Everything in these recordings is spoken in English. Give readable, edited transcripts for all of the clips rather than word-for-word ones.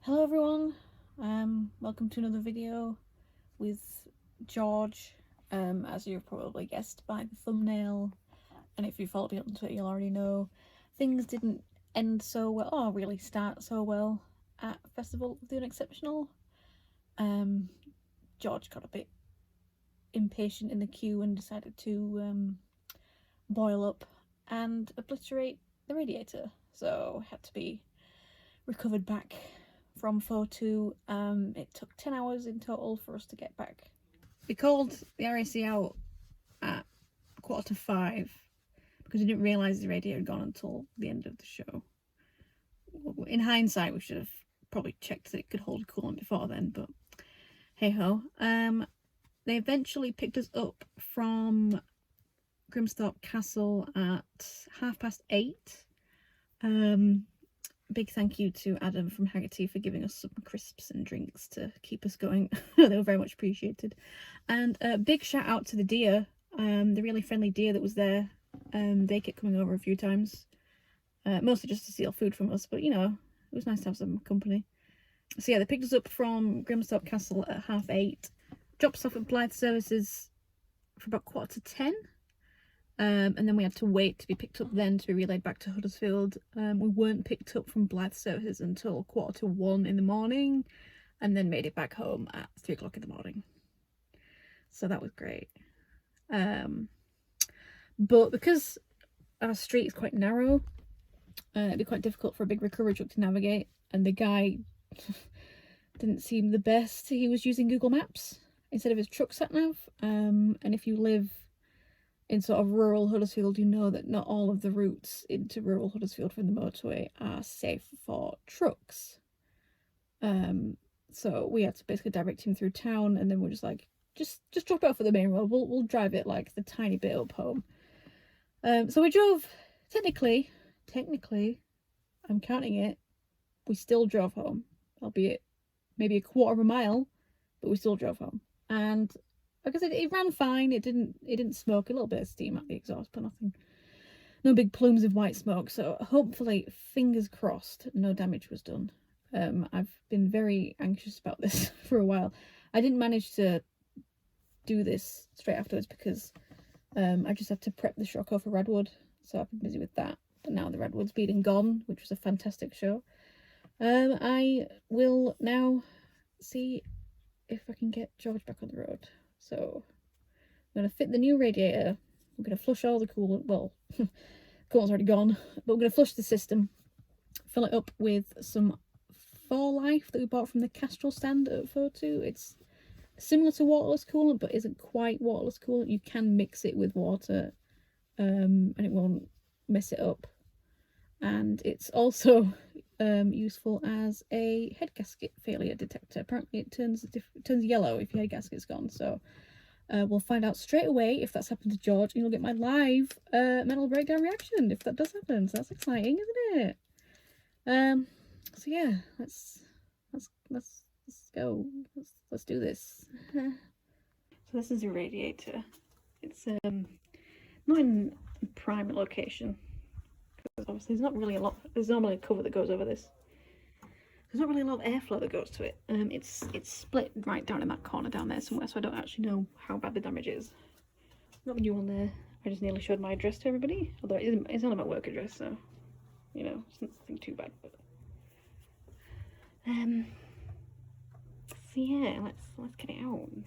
Hello everyone, welcome to another video with George. As you've probably guessed by the thumbnail, and if you followed me on Twitter you'll already know, things didn't end so well, or really start so well, at Festival of the Unexceptional. George got a bit impatient in the queue and decided to boil up and obliterate the radiator, so had to be recovered back from FOTU. It took 10 hours in total for us to get back. We called the RAC out at 4:45 because we didn't realise the radiator had gone until the end of the show. In hindsight, we should have probably checked that it could hold coolant before then, but hey ho. They eventually picked us up from Grimsthorpe Castle at 8:30. Big thank you to Adam from Hagerty for giving us some crisps and drinks to keep us going. They were very much appreciated. And a big shout out to the deer, the really friendly deer that was there. They kept coming over a few times, mostly just to steal food from us, but you know, it was nice to have some company. So yeah, they picked us up from Grimsthorpe Castle at 8:30, dropped us off at Blythe Services for about 9:45. And then we had to wait to be picked up then to be relayed back to Huddersfield. We weren't picked up from Blythe Services until 1:45 in the morning, and then made it back home at 3 o'clock in the morning. So that was great. But because our street is quite narrow, it'd be quite difficult for a big recovery truck to navigate, and the guy didn't seem the best. He was using Google Maps instead of his truck sat nav, and if you live in sort of rural Huddersfield, you know that not all of the routes into rural Huddersfield from the motorway are safe for trucks. So we had to basically direct him through town, and then we're just like, just drop it off at the main road. We'll drive it like the tiny bit up home. So we drove, technically, I'm counting it, we still drove home, albeit maybe a 1/4 mile, but we still drove home. And because it ran fine, it didn't smoke, a little bit of steam out the exhaust, but no big plumes of white smoke, so hopefully, fingers crossed, no damage was done. I've been very anxious about this for a while. I didn't manage to do this straight afterwards because I just had to prep the Scirocco for Radwood, so I've been busy with that. But now the Radwood's been and gone, which was a fantastic show. I will now see if I can get George back on the road. So I'm going to fit the new radiator. We're going to flush all the coolant. Well, coolant's already gone, but we're going to flush the system, fill it up with some 4Life that we bought from the Castrol stand at FOTU. It's similar to waterless coolant, but isn't quite waterless coolant. You can mix it with water, and it won't mess it up. And it's also useful as a head gasket failure detector. Apparently it turns yellow if your head gasket's gone, so we'll find out straight away if that's happened to George, and you'll get my live mental breakdown reaction if that does happen. So that's exciting, isn't it? So yeah, let's go. Let's do this. So this is a radiator. It's not in prime location, because obviously there's not really a lot. There's normally a cover that goes over this. There's not really a lot of airflow that goes to it. It's split right down in that corner down there somewhere, so I don't actually know how bad the damage is. Not the new one there. I just nearly showed my address to everybody, although it's only my work address, so you know, it's nothing too bad. But so yeah, let's get it out and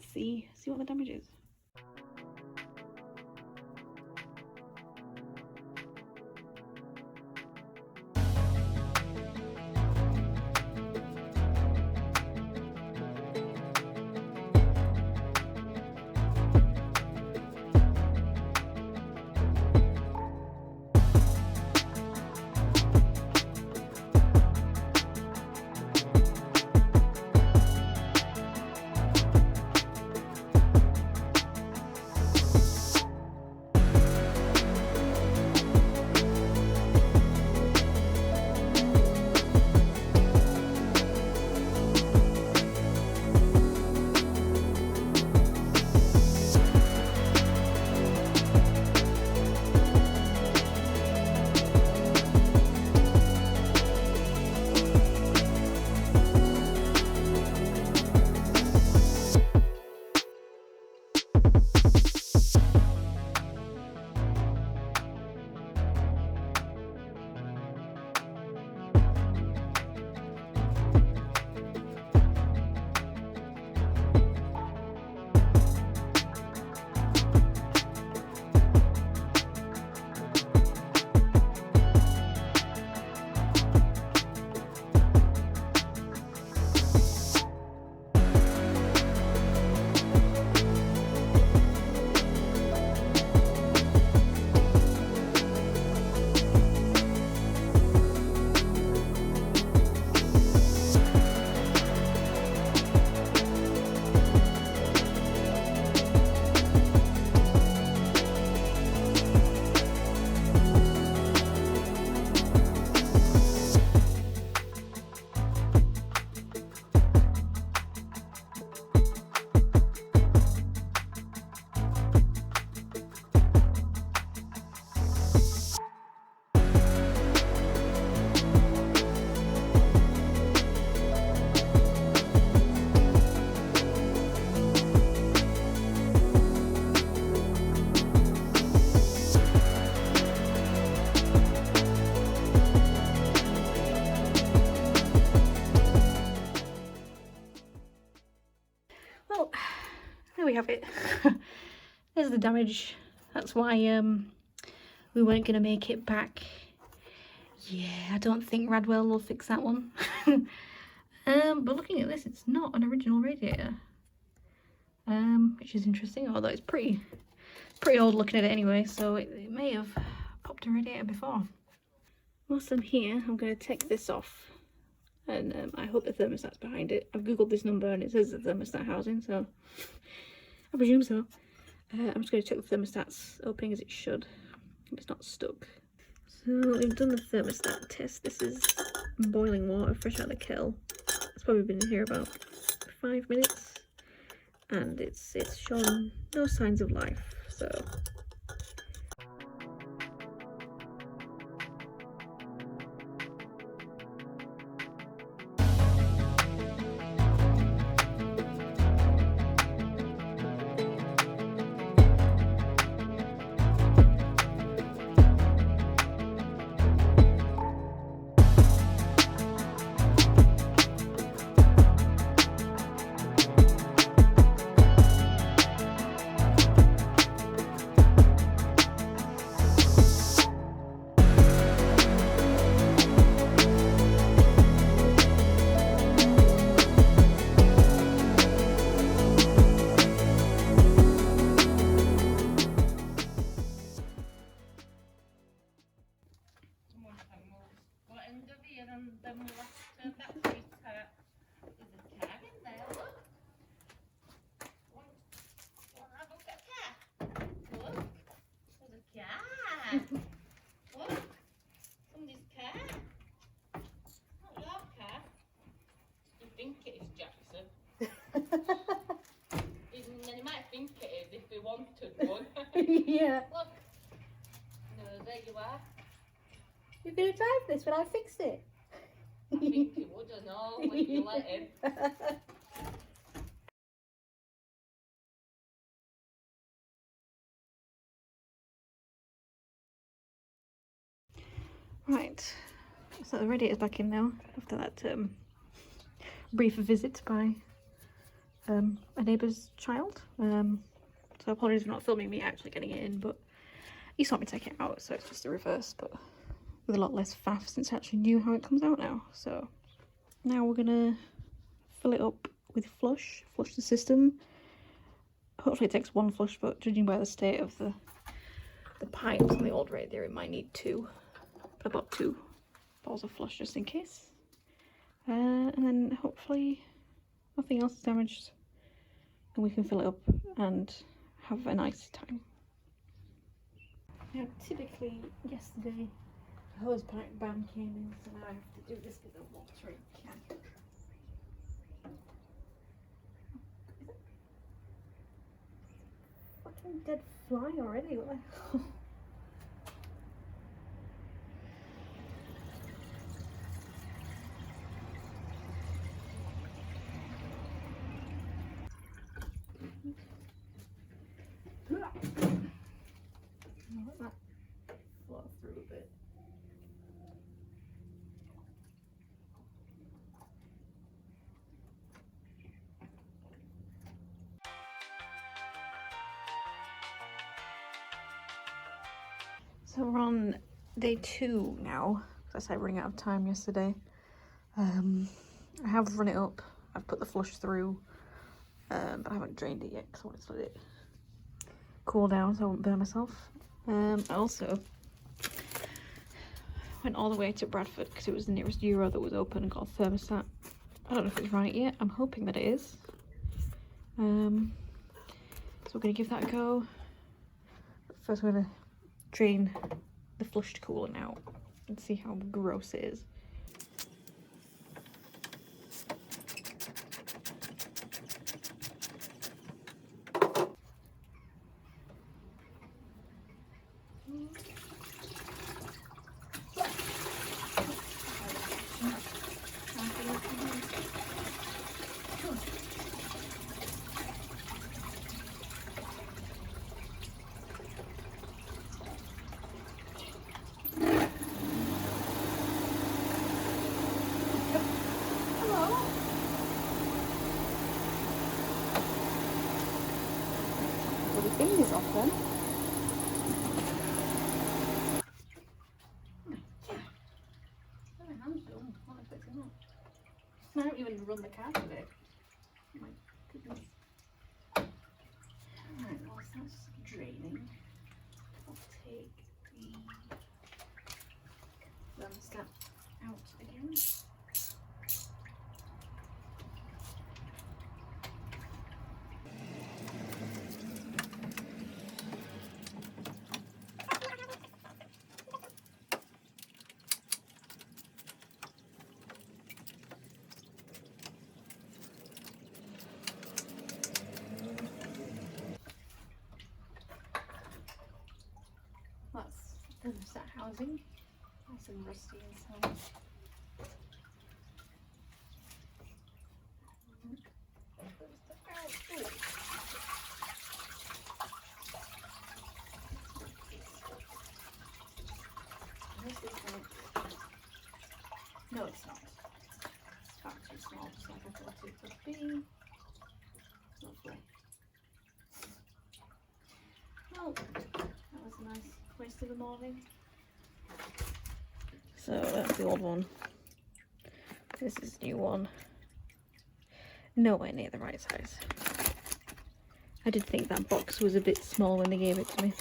see what the damage is. we have it. There's the damage. That's why we weren't going to make it back. Yeah, I don't think Radwell will fix that one. But looking at this, it's not an original radiator. Which is interesting, although it's pretty old looking at it anyway, so it may have popped a radiator before. Whilst I'm here, I'm going to take this off, and I hope the thermostat's behind it. I've googled this number and it says the thermostat housing, so I presume so. I'm just going to check the thermostat's opening as it should. It's not stuck. So we've done the thermostat test. This is boiling water fresh out of the kettle. It's probably been in here about 5 minutes, and it's shown no signs of life. So Look, somebody's car. Not your car. You think it is, Jackson. And you might think it is if we wanted one. yeah. Look. No, there you are. You're going to drive this when I fixed it? I think you would, I know, if you let him. Right, so the radiator's back in now after that brief visit by a neighbour's child. So apologies for not filming me actually getting it in, but you saw me take it out, so it's just a reverse, but with a lot less faff since I actually knew how it comes out now. So now we're gonna fill it up with flush the system. Hopefully it takes one flush, but judging by the state of the pipes on the old radiator, it might need two. But I bought 2 balls of flush just in case. And then hopefully nothing else is damaged and we can fill it up and have a nice time. Now typically yesterday the hose pipe ban came in, so now I have to do this with a watering can. Fucking dead fly already, what the hell? I'll let that flow through a bit. So we're on day 2 now, because I ran out of time yesterday. I have run it up, I've put the flush through, but I haven't drained it yet because I wanted to let it cool down so I won't burn myself. I also went all the way to Bradford because it was the nearest Euro that was open and got a thermostat. I don't know if it's right yet, I'm hoping that it is. So we're going to give that a go. First we're going to drain the flushed coolant out and see how gross it is. fingers off then. My hand's done. Not expecting that. I don't even run the car today. Oh my goodness. Alright, whilst that's draining, I'll take the thermostat out again. That's thermostat housing. Nice and rusty inside. No, it's not. It's far too small, just like I thought it would be. Lovely. Well, that was a nice waste of a morning. So that's the old one. This is the new one. Nowhere near the right size. I did think that box was a bit small when they gave it to me.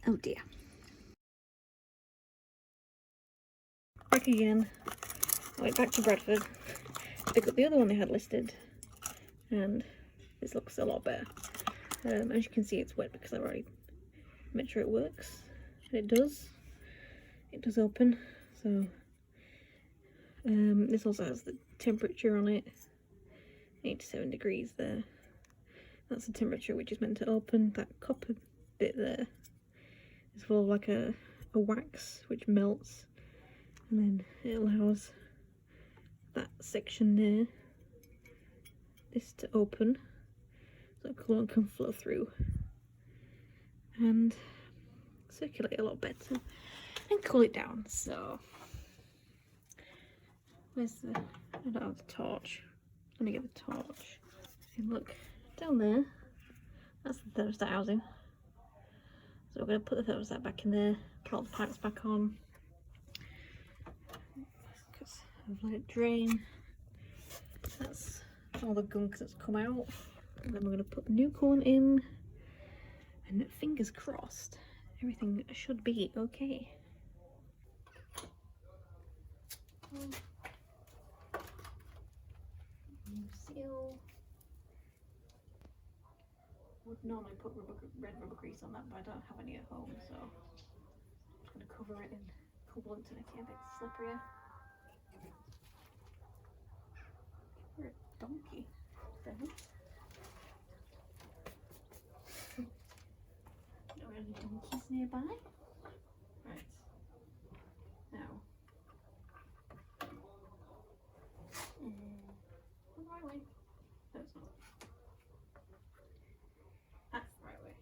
Oh dear. Back again. I went back to Bradford to pick up the other one they had listed, and this looks a lot better. As you can see, it's wet because I've already made sure it works, and it does. It does open. So this also has the temperature on it, 87 degrees there. That's the temperature which is meant to open. That copper bit there is full of like a wax which melts, and then it allows that section there, this to open so colour can flow through and circulate a lot better and cool it down. So where's the, I don't have the torch. Let me get the torch. And look down there, that's the thermostat housing. So we're going to put the thermostat back in there, put all the pipes back on because I've let it drain. That's all the gunk that's come out, and then we're going to put the new coolant in, and fingers crossed everything should be okay. New seal. Would normally put red rubber grease on that, but I don't have any at home, so I'm just going to cover it in coolant to make it a bit slipperier. You're a donkey, Ben. Don't have any donkeys nearby. Right. Now. The right way. No, it's not. That's the right way.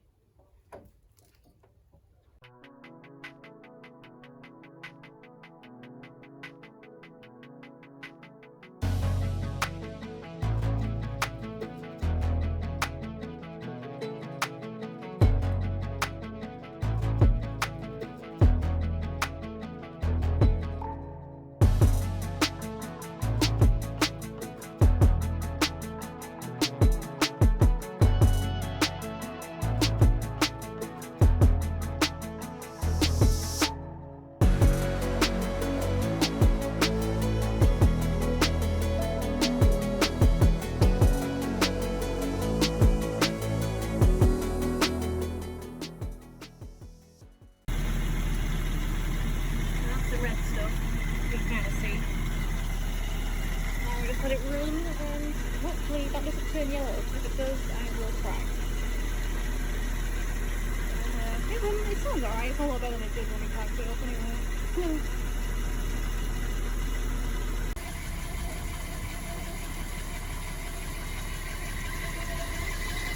Let it run, and hopefully that doesn't turn yellow. If it does, I will cry. It sounds alright. It's a lot better than it did when we packed it up anyway.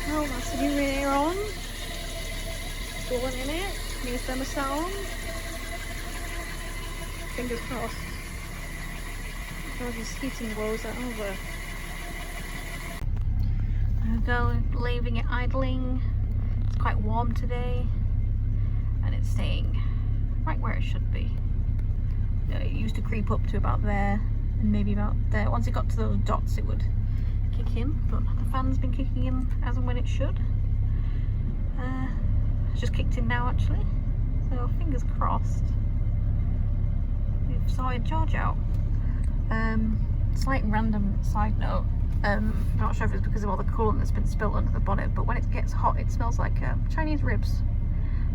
Well, that's the new radiator on. Coolant in it. New thermostat on. Fingers crossed. I'm just heating Woes out over. I've go, leaving it idling. It's quite warm today, and it's staying right where it should be. It used to creep up to about there, and maybe about there. Once it got to those dots, it would kick in, but the fan's been kicking in as and when it should. It's just kicked in now, actually, so fingers crossed. We've sorted George out. Slight random side note. I'm not sure if it's because of all the coolant that's been spilled under the bonnet, but when it gets hot, it smells like Chinese ribs.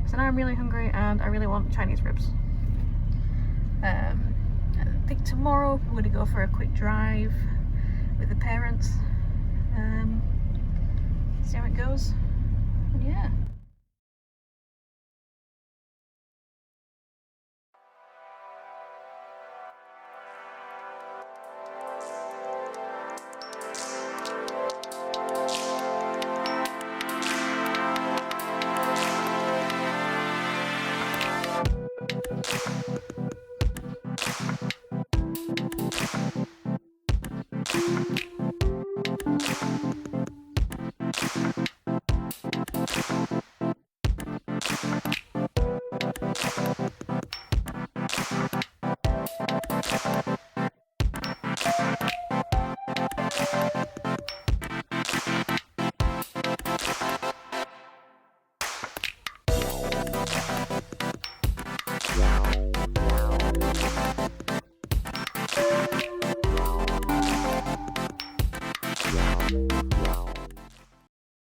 So now I'm really hungry and I really want Chinese ribs. I think tomorrow we're going to go for a quick drive with the parents. See how it goes. And yeah.